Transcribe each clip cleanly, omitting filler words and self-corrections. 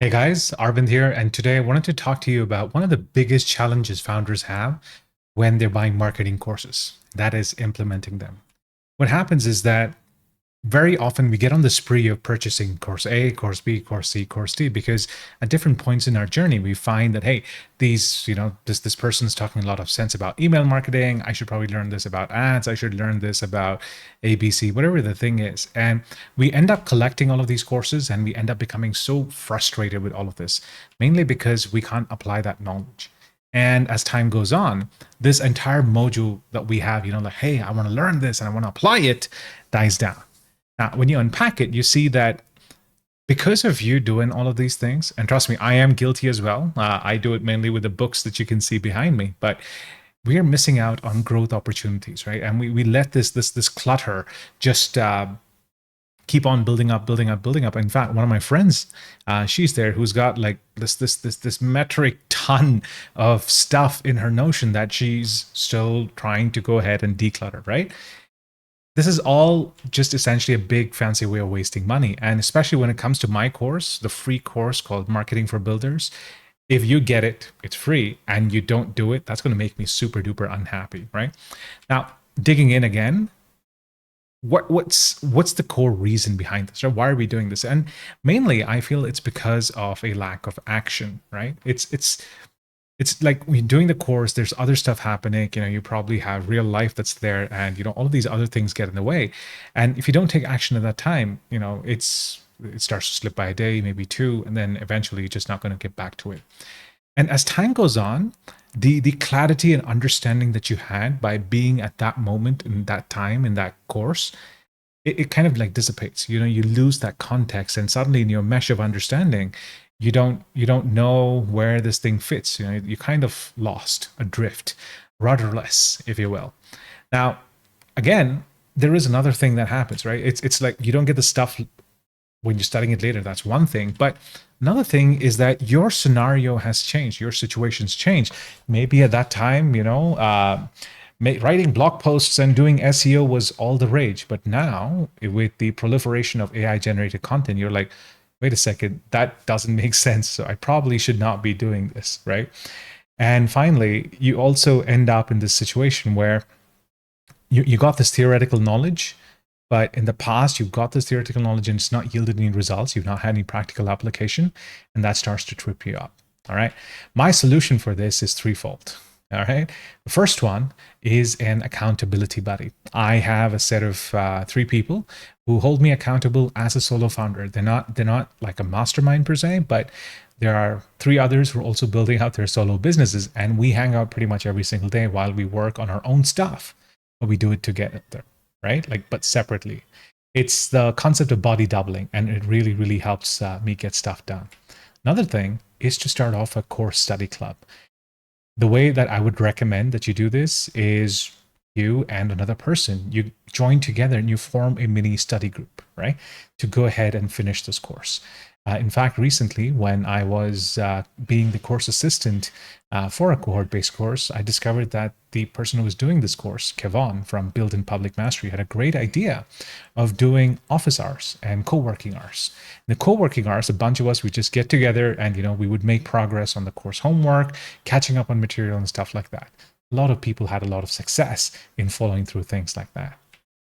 Hey guys, Arvind here, and today I wanted to talk to you about one of the biggest challenges founders have when they're buying marketing courses. That is implementing them. What happens is that very often we get on the spree of purchasing course A, course B, course C, course D, because at different points in our journey, we find that, hey, this person's talking a lot of sense about email marketing. I should probably learn this about ads. I should learn this about ABC, whatever the thing is. And we end up collecting all of these courses and we end up becoming so frustrated with all of this, mainly because we can't apply that knowledge. And as time goes on, this entire mojo that we have, like, hey, I want to learn this and I want to apply it, dies down. Now, when you unpack it, you see that because of you doing all of these things, and trust me, I am guilty as well. I do it mainly with the books that you can see behind me, but we are missing out on growth opportunities, right? And we let this clutter just keep on building up, building up, building up. In fact, one of my friends, she's there, who's got like this metric ton of stuff in her Notion that she's still trying to go ahead and declutter, right? This is all just essentially a big fancy way of wasting money. And especially when it comes to my course, the free course called Marketing for Builders, if you get it, it's free, and you don't do it, that's going to make me super duper unhappy, right? Now, digging in again, what's the core reason behind this, or why are we doing this? And mainly, I feel it's because of a lack of action, right? It's like when you're doing the course, there's other stuff happening. You probably have real life that's there, and all of these other things get in the way. And if you don't take action at that time, it starts to slip by a day, maybe two, and then eventually you're just not going to get back to it. And as time goes on, the clarity and understanding that you had by being at that moment in that time in that course, it kind of like dissipates. You lose that context, and suddenly in your mesh of understanding, you don't know where this thing fits. You're kind of lost, adrift, rudderless, if you will. Now, again, there is another thing that happens, right? It's like you don't get the stuff when you're studying it later. That's one thing. But another thing is that your scenario has changed, your situation's changed. Maybe at that time, writing blog posts and doing SEO was all the rage. But now, with the proliferation of AI generated content, you're like, wait a second, that doesn't make sense. So I probably should not be doing this, right? And finally, you also end up in this situation where you got this theoretical knowledge, but in the past, you've got this theoretical knowledge and it's not yielded any results. You've not had any practical application, and that starts to trip you up. All right. My solution for this is threefold. All right. The first one is an accountability buddy. I have a set of three people who hold me accountable as a solo founder. They're not like a mastermind per se, but there are three others who are also building out their solo businesses, and we hang out pretty much every single day while we work on our own stuff, but we do it together, right? Like, but separately. It's the concept of body doubling, and it really, really helps me get stuff done. Another thing is to start off a course study club. The way that I would recommend that you do this is you and another person, you join together and you form a mini study group, right? To go ahead and finish this course. In fact, recently, when I was being the course assistant for a cohort-based course, I discovered that the person who was doing this course, Kevon from Build in Public Mastery, had a great idea of doing office hours and co-working hours. In the co-working hours, a bunch of us would just get together and we would make progress on the course homework, catching up on material and stuff like that. A lot of people had a lot of success in following through things like that.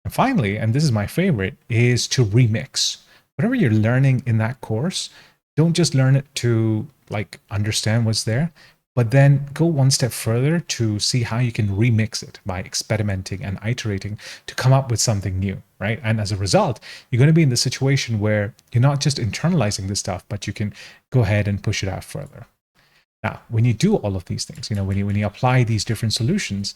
And finally, and this is my favorite, is to remix. Whatever you're learning in that course, don't just learn it to like understand what's there, but then go one step further to see how you can remix it by experimenting and iterating to come up with something new, right? And as a result, you're going to be in the situation where you're not just internalizing this stuff, but you can go ahead and push it out further. Now, when you do all of these things, when you apply these different solutions,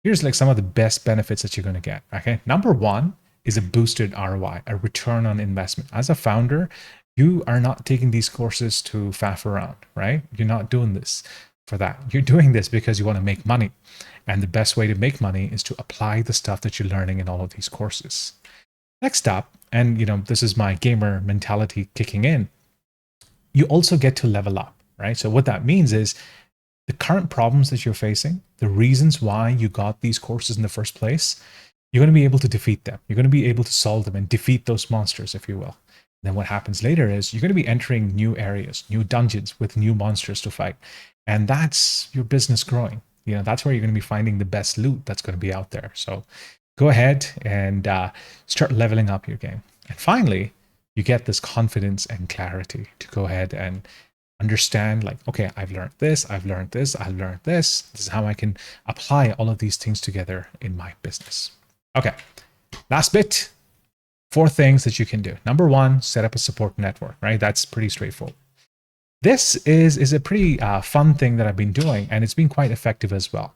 here's like some of the best benefits that you're going to get. Okay, number one is a boosted ROI, a return on investment. As a founder, you are not taking these courses to faff around, right? You're not doing this for that. You're doing this because you want to make money. And the best way to make money is to apply the stuff that you're learning in all of these courses. Next up, and this is my gamer mentality kicking in, you also get to level up, right? So what that means is the current problems that you're facing, the reasons why you got these courses in the first place, you're going to be able to defeat them. You're going to be able to solve them and defeat those monsters, if you will. Then what happens later is you're going to be entering new areas, new dungeons with new monsters to fight. And that's your business growing. That's where you're going to be finding the best loot that's going to be out there. So go ahead and start leveling up your game. And finally, you get this confidence and clarity to go ahead and understand, like, okay, I've learned this, I've learned this, I've learned this. This is how I can apply all of these things together in my business. Okay, last bit. 4 things that you can do. Number 1, set up a support network, right? That's pretty straightforward. This is a pretty fun thing that I've been doing, and it's been quite effective as well.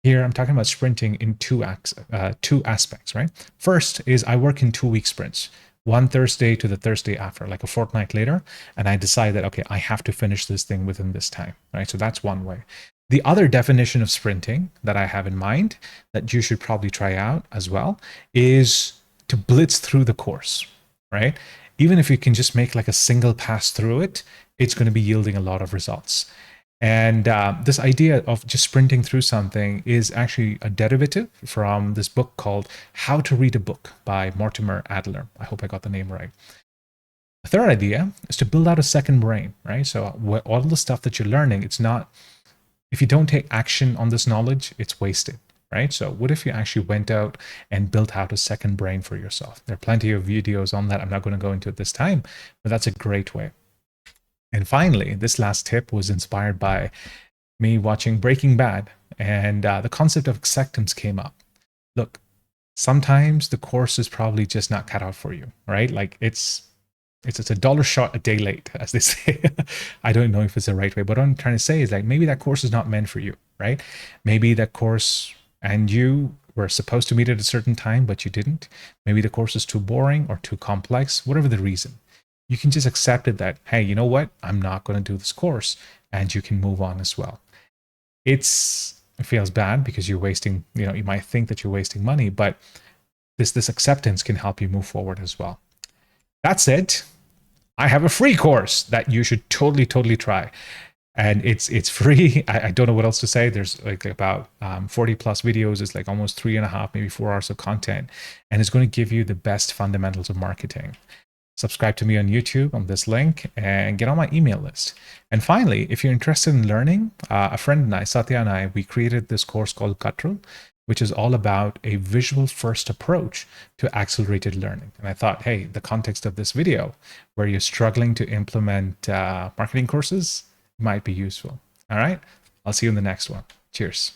Here, I'm talking about sprinting in two aspects, right? First is I work in 2-week sprints, one Thursday to the Thursday after, like a fortnight later, and I decide that, okay, I have to finish this thing within this time, right? So that's one way. The other definition of sprinting that I have in mind that you should probably try out as well is to blitz through the course, right? Even if you can just make like a single pass through it, it's going to be yielding a lot of results. And this idea of just sprinting through something is actually a derivative from this book called How to Read a Book by Mortimer Adler. I hope I got the name right. The third idea is to build out a second brain, right? So all the stuff that you're learning, it's not, if you don't take action on this knowledge, it's wasted. Right? So what if you actually went out and built out a second brain for yourself? There are plenty of videos on that. I'm not going to go into it this time, but that's a great way. And finally, this last tip was inspired by me watching Breaking Bad, and the concept of acceptance came up. Look, sometimes the course is probably just not cut out for you, right? Like it's a dollar shot a day late, as they say. I don't know if it's the right way, but what I'm trying to say is like maybe that course is not meant for you, right? Maybe that course and you were supposed to meet at a certain time, but you didn't. Maybe the course is too boring or too complex, whatever the reason. You can just accept it that, hey, you know what? I'm not going to do this course, and you can move on as well. It feels bad because you're wasting, you might think that you're wasting money, but this acceptance can help you move forward as well. That said, I have a free course that you should totally try. And it's free. I don't know what else to say. There's like about 40 plus videos. It's like almost 3.5, maybe 4 hours of content. And it's going to give you the best fundamentals of marketing. Subscribe to me on YouTube on this link and get on my email list. And finally, if you're interested in learning, a friend and I, Satya and I, we created this course called Cuttrell, which is all about a visual first approach to accelerated learning. And I thought, hey, the context of this video where you're struggling to implement marketing courses might be useful. All right. I'll see you in the next one. Cheers.